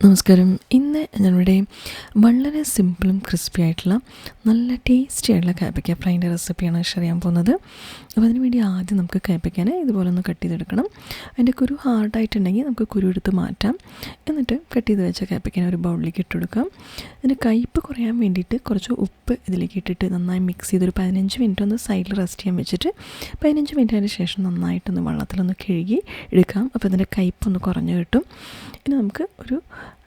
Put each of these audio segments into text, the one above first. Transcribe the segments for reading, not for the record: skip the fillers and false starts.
നമസ്കാരം. ഇന്ന് ഞാനിവിടെ വളരെ സിമ്പിളും ക്രിസ്പി ആയിട്ടുള്ള നല്ല ടേസ്റ്റി ആയിട്ടുള്ള കയ്പ്പയ്ക്ക ഫ്രൈൻ്റെ റെസിപ്പിയാണ് ഷെയർ ചെയ്യാൻ പോകുന്നത്. അപ്പോൾ അതിന് വേണ്ടി ആദ്യം നമുക്ക് കയ്പ്പയ്ക്കാനെ ഇതുപോലെ ഒന്ന് കട്ട് ചെയ്തെടുക്കണം. അതിൻ്റെ കുരു ഹാർഡായിട്ടുണ്ടെങ്കിൽ നമുക്ക് കുരു എടുത്ത് മാറ്റാം. എന്നിട്ട് കട്ട് ചെയ്ത് വെച്ച കയ്പ്പയ്ക്കാനെ ഒരു ബൗളിലേക്ക് ഇട്ട് കൊടുക്കാം. അതിന് കയ്പ്പ് കുറയാൻ വേണ്ടിയിട്ട് കുറച്ച് ഉപ്പ് ഇതിലേക്ക് ഇട്ടിട്ട് നന്നായി മിക്സ് ചെയ്തൊരു 15 മിനിറ്റ് ഒന്ന് സൈഡിൽ റെസ്റ്റ് ചെയ്യാൻ വെച്ചിട്ട് 15 മിനിറ്റിന് ശേഷം നന്നായിട്ടൊന്ന് വെള്ളത്തിലൊന്ന് കഴുകി എടുക്കാം. അപ്പോൾ അതിൻ്റെ കയ്പ്പൊന്ന് കുറഞ്ഞ് കിട്ടും. ഇനി നമുക്ക് ഒരു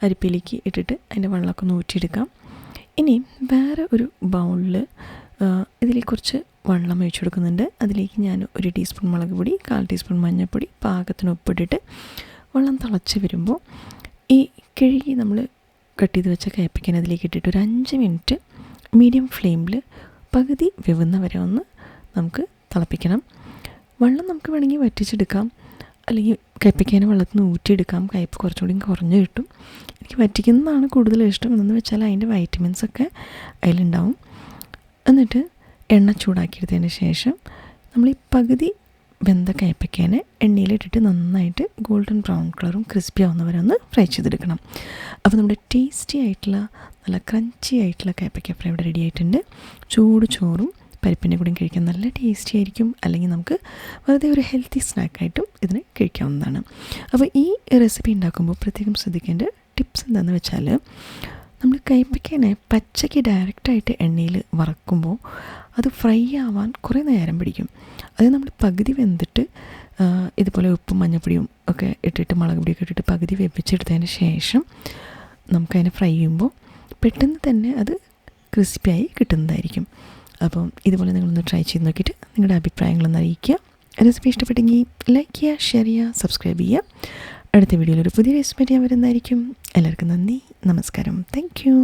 അരിപ്പയിലേക്ക് ഇട്ടിട്ട് അതിൻ്റെ വെള്ളമൊക്കെ ഒന്ന് ഊറ്റിയെടുക്കാം. ഇനി വേറെ ഒരു ബൗളിൽ ഇതിലേക്ക് കുറച്ച് വെള്ളം ഒഴിച്ചു കൊടുക്കുന്നുണ്ട്. അതിലേക്ക് ഞാൻ 1 ടീസ്പൂൺ മുളക് പൊടി, 1/4 ടീസ്പൂൺ മഞ്ഞൾപ്പൊടി, പാകത്തിന് ഉപ്പിട്ടിട്ട് വെള്ളം തിളച്ച് വരുമ്പോൾ ഈ കഴുകി നമ്മൾ കട്ട് ചെയ്ത് വെച്ച കയ്പ്പയ്ക്കാൻ അതിലേക്ക് ഇട്ടിട്ട് ഒരു 5 മിനിറ്റ് മീഡിയം ഫ്ലെയിമിൽ പകുതി വെവുന്ന വരെ ഒന്ന് നമുക്ക് തിളപ്പിക്കണം. വെള്ളം നമുക്ക് വേണമെങ്കിൽ വറ്റിച്ചെടുക്കാം, അല്ലെങ്കിൽ കയ്പ്പയ്ക്കാനെ വെള്ളത്തിൽ നിന്ന് ഊറ്റിയെടുക്കാം. കയ്പ്പ് കുറച്ചുകൂടി കുറഞ്ഞ് കിട്ടും. എനിക്ക് വറ്റിക്കുന്നതാണ് കൂടുതൽ ഇഷ്ടം. എന്ന് വെച്ചാൽ അതിൻ്റെ വൈറ്റമിൻസൊക്കെ അതിലുണ്ടാവും. എന്നിട്ട് എണ്ണ ചൂടാക്കിയെടുത്തതിന് ശേഷം നമ്മൾ ഈ പകുതി വെന്ത കയ്പ്പയ്ക്കാനെ എണ്ണയിലിട്ടിട്ട് നന്നായിട്ട് ഗോൾഡൻ ബ്രൗൺ കളറും ക്രിസ്പി ആവുന്നവരെ ഒന്ന് ഫ്രൈ ചെയ്തെടുക്കണം. അപ്പോൾ നമ്മുടെ ടേസ്റ്റി ആയിട്ടുള്ള നല്ല ക്രഞ്ചി ആയിട്ടുള്ള കയ്പ്പയ്ക്ക ഫ്രൈ ഇവിടെ റെഡി ആയിട്ടുണ്ട്. ചൂട് ചോറും പരിപ്പിൻ്റെ കൂടെയും കഴിക്കാൻ നല്ല ടേസ്റ്റി ആയിരിക്കും. അല്ലെങ്കിൽ നമുക്ക് വെറുതെ ഒരു ഹെൽത്തി സ്നാക്കായിട്ടും ഇതിന് കഴിക്കാവുന്നതാണ്. അപ്പോൾ ഈ റെസിപ്പി ഉണ്ടാക്കുമ്പോൾ പ്രത്യേകം ശ്രദ്ധിക്കേണ്ട ടിപ്സ് എന്താണെന്ന് വെച്ചാൽ, നമ്മൾ കയ്പ്പയ്ക്കാനെ പച്ചയ്ക്ക് ഡയറക്റ്റായിട്ട് എണ്ണയിൽ വറക്കുമ്പോൾ അത് ഫ്രൈ ആവാൻ കുറേ നേരം പിടിക്കും. അത് നമ്മൾ പകുതി വെന്തിട്ട് ഇതുപോലെ ഉപ്പും മഞ്ഞപ്പൊടിയും ഒക്കെ ഇട്ടിട്ട് മുളക് പൊടിയൊക്കെ ഇട്ടിട്ട് പകുതി വെപ്പിച്ചെടുത്തതിന് ശേഷം നമുക്കതിനെ ഫ്രൈ ചെയ്യുമ്പോൾ പെട്ടെന്ന് തന്നെ അത് ക്രിസ്പിയായി കിട്ടുന്നതായിരിക്കും. അപ്പം ഇതുപോലെ നിങ്ങളൊന്ന് ട്രൈ ചെയ്ത് നോക്കിയിട്ട് നിങ്ങളുടെ അഭിപ്രായങ്ങളൊന്ന് അറിയിക്കുക. റെസിപ്പി ഇഷ്ടപ്പെട്ടെങ്കിൽ ലൈക്ക് ചെയ്യുക, ഷെയർ ചെയ്യുക, സബ്സ്ക്രൈബ് ചെയ്യുക. അടുത്ത വീഡിയോയിൽ ഒരു പുതിയ റെസിപ്പി ഞാൻ വരുന്നതായിരിക്കും. എല്ലാവർക്കും നന്ദി, നമസ്കാരം. Thank you.